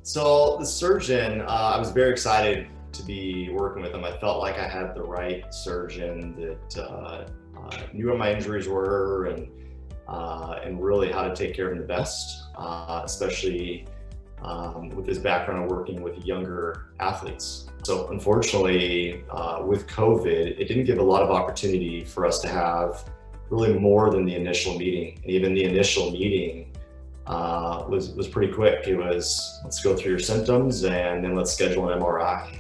So the surgeon, I was very excited to be working with him. I felt like I had the right surgeon that knew what my injuries were and really how to take care of them the best, especially with his background of working with younger athletes. So unfortunately, with COVID, it didn't give a lot of opportunity for us to have really more than the initial meeting. And even the initial meeting was pretty quick. It was, let's go through your symptoms and then let's schedule an MRI.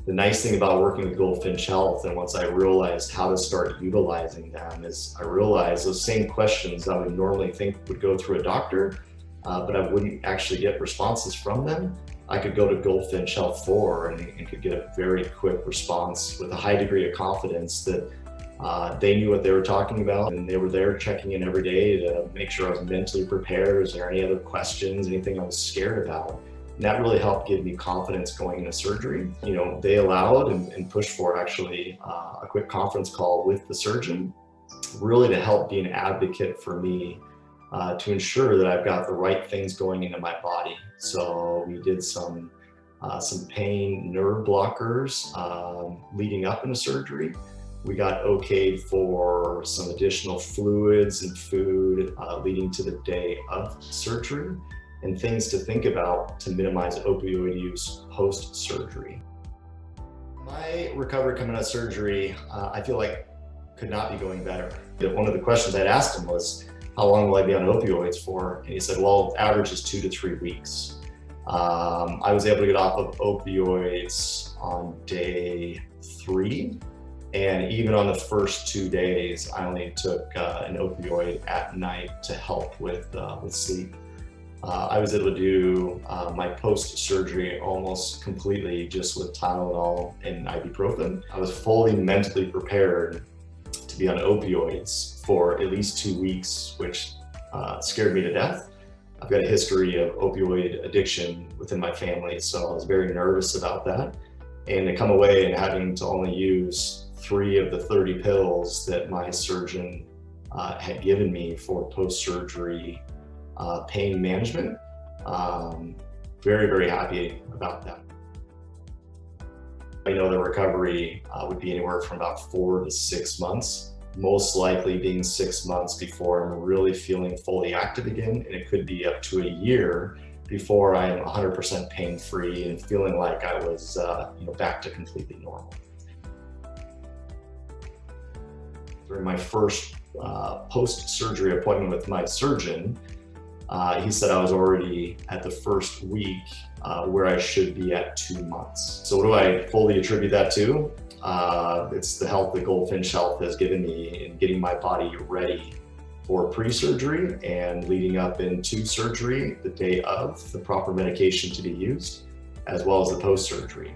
The nice thing about working with Goldfinch Health, and once I realized how to start utilizing them, is I realized those same questions I would normally think would go through a doctor, but I wouldn't actually get responses from them. I could go to Goldfinch Health for and could get a very quick response with a high degree of confidence that they knew what they were talking about, and they were there checking in every day to make sure I was mentally prepared. Is there any other questions, anything I was scared about? And that really helped give me confidence going into surgery. You know, they allowed and pushed for actually a quick conference call with the surgeon, really to help be an advocate for me to ensure that I've got the right things going into my body. So we did some pain nerve blockers leading up into surgery. We got okayed for some additional fluids and food leading to the day of surgery, and things to think about to minimize opioid use post-surgery. My recovery coming out of surgery, I feel like could not be going better. One of the questions I'd asked him was, how long will I be on opioids for? And he said, well, average is 2 to 3 weeks. I was able to get off of opioids on day 3. And even on the first 2 days, I only took an opioid at night to help with sleep. I was able to do my post-surgery almost completely just with Tylenol and ibuprofen. I was fully mentally prepared to be on opioids for at least 2 weeks, which scared me to death. I've got a history of opioid addiction within my family, so I was very nervous about that. And to come away and having to only use 3 of the 30 pills that my surgeon had given me for post-surgery pain management, very, very happy about that. I know the recovery would be anywhere from about 4 to 6 months, most likely being 6 months before I'm really feeling fully active again, and it could be up to a year before I'm 100% pain-free and feeling like I was back to completely normal. During my first post-surgery appointment with my surgeon, he said I was already at the first week where I should be at 2 months. So what do I fully attribute that to? It's the help that Goldfinch Health has given me in getting my body ready for pre-surgery and leading up into surgery, the day of, the proper medication to be used, as well as the post-surgery.